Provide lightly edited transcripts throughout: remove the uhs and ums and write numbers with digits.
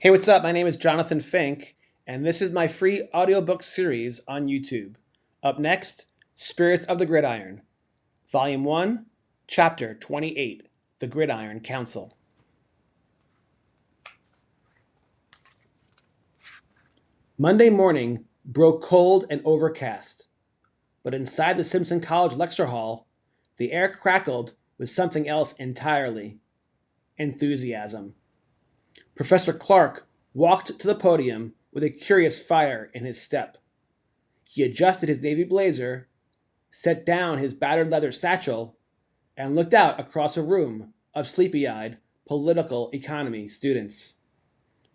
Hey, what's up? My name is Jonathan Fink, and this is my free audiobook series on YouTube. Up next, Spirits of the Gridiron, Volume 1, Chapter 28, The Gridiron Council. Monday morning broke cold and overcast, but inside the Simpson College lecture hall, the air crackled with something else entirely: enthusiasm. Professor Clark walked to the podium with a curious fire in his step. He adjusted his navy blazer, set down his battered leather satchel, and looked out across a room of sleepy-eyed political economy students.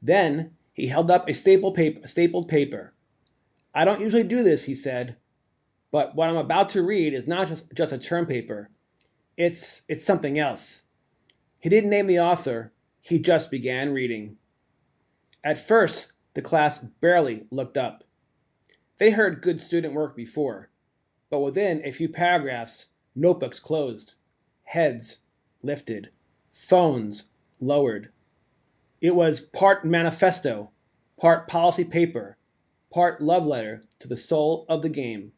Then he held up a stapled paper. "I don't usually do this," he said, "but what I'm about to read is not just a term paper. It's something else." He didn't name the author. He just began reading. At first, the class barely looked up. They heard good student work before, but within a few paragraphs, notebooks closed, heads lifted, phones lowered. It was part manifesto, part policy paper, part love letter to the soul of the game.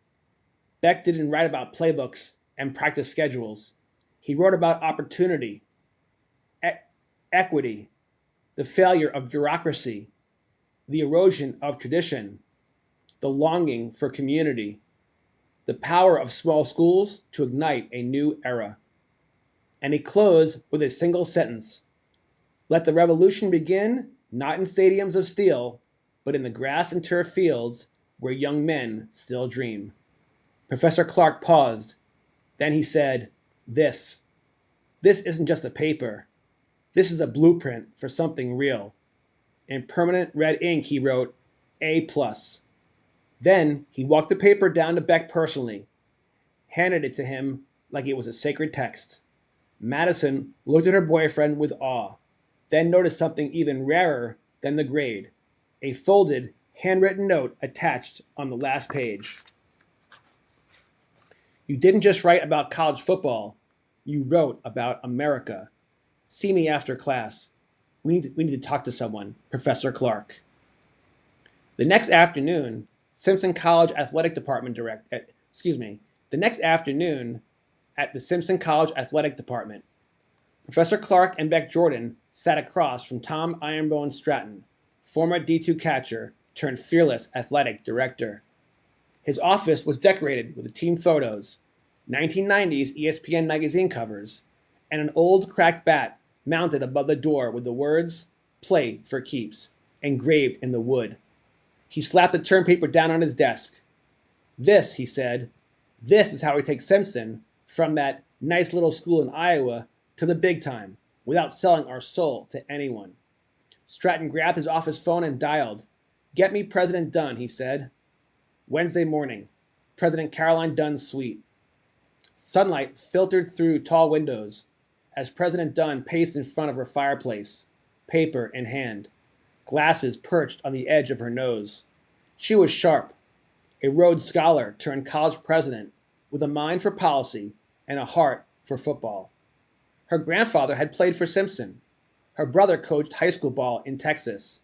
Beck didn't write about playbooks and practice schedules. He wrote about opportunity, equity, the failure of bureaucracy, the erosion of tradition, the longing for community, the power of small schools to ignite a new era. And he closed with a single sentence: "Let the revolution begin, not in stadiums of steel, but in the grass and turf fields where young men still dream." Professor Clark paused. Then he said, This isn't just a paper. This is a blueprint for something real." In permanent red ink, he wrote, A+. Then he walked the paper down to Beck personally, handed it to him like it was a sacred text. Madison looked at her boyfriend with awe, then noticed something even rarer than the grade: a folded, handwritten note attached on the last page. "You didn't just write about college football. You wrote about America. See me after class. We need to talk to someone, Professor Clark." The next afternoon, Simpson College Athletic Department the next afternoon at the Simpson College Athletic Department, Professor Clark and Beck Jordan sat across from Tom Ironbone Stratton, former D2 catcher turned fearless athletic director. His office was decorated with team photos, 1990s ESPN magazine covers, and an old cracked bat mounted above the door with the words "Play for Keeps" engraved in the wood. He slapped the term paper down on his desk. "This," he said, "this is how we take Simpson from that nice little school in Iowa to the big time, without selling our soul to anyone." Stratton grabbed his office phone and dialed. "Get me President Dunn," he said. Wednesday morning, President Caroline Dunn's suite. Sunlight filtered through tall windows as President Dunn paced in front of her fireplace, paper in hand, glasses perched on the edge of her nose. She was sharp, a Rhodes Scholar turned college president with a mind for policy and a heart for football. Her grandfather had played for Simpson. Her brother coached high school ball in Texas.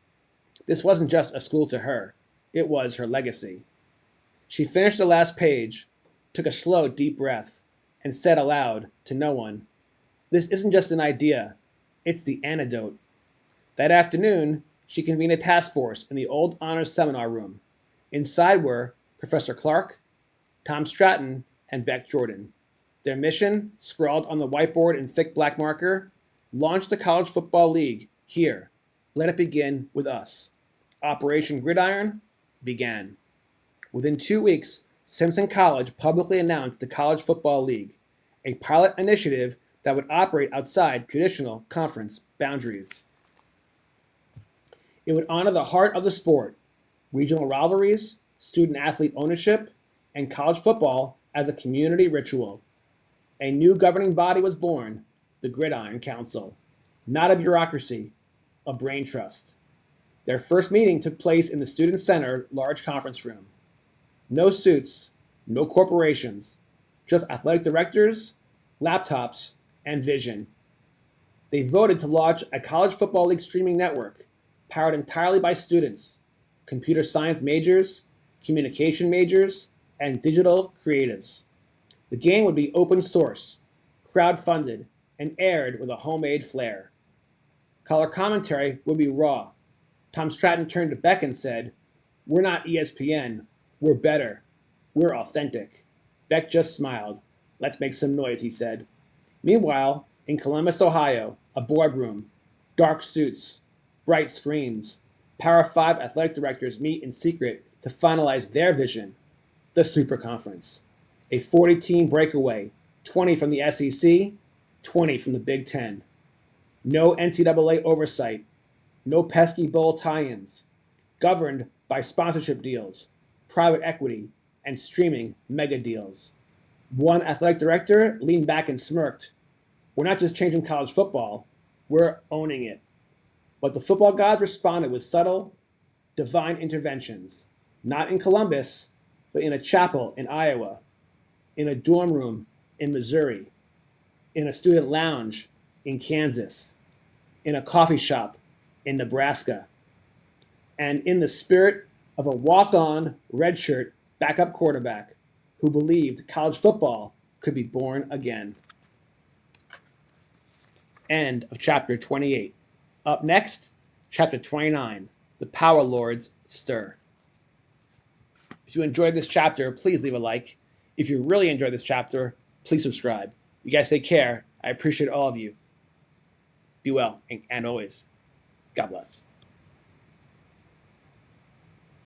This wasn't just a school to her. It was her legacy. She finished the last page, took a slow, deep breath, and said aloud to no one, "This isn't just an idea. It's the antidote." That afternoon, she convened a task force in the old honors seminar room. Inside were Professor Clark, Tom Stratton, and Beck Jordan. Their mission, scrawled on the whiteboard in thick black marker: launch the College Football League here. Let it begin with us. Operation Gridiron began. Within 2 weeks, Simpson College publicly announced the College Football League, a pilot initiative that would operate outside traditional conference boundaries. It would honor the heart of the sport: regional rivalries, student-athlete ownership, and college football as a community ritual. A new governing body was born, the Gridiron Council. Not a bureaucracy, a brain trust. Their first meeting took place in the Student Center large conference room. No suits, no corporations, just athletic directors, laptops, and vision. They voted to launch a college football league streaming network, powered entirely by students, computer science majors, communication majors, and digital creatives. The game would be open source, crowd-funded, and aired with a homemade flair. Color commentary would be raw. Tom Stratton turned to Beck and said, "We're not ESPN. We're better. We're authentic." Beck just smiled. "Let's make some noise," he said. Meanwhile, in Columbus, Ohio, a boardroom, dark suits, bright screens, Power 5 athletic directors meet in secret to finalize their vision, the Super Conference. A 40-team breakaway, 20 from the SEC, 20 from the Big Ten. No NCAA oversight, no pesky bowl tie-ins, governed by sponsorship deals, private equity, and streaming mega deals. One athletic director leaned back and smirked. "We're not just changing college football, we're owning it." But the football gods responded with subtle, divine interventions, not in Columbus, but in a chapel in Iowa, in a dorm room in Missouri, in a student lounge in Kansas, in a coffee shop in Nebraska, and in the spirit of a walk-on redshirt backup quarterback who believed college football could be born again. End of chapter 28. Up next, chapter 29, The Power Lords Stir. If you enjoyed this chapter, please leave a like. If you really enjoyed this chapter, please subscribe. You guys take care. I appreciate all of you. Be well, and always, God bless.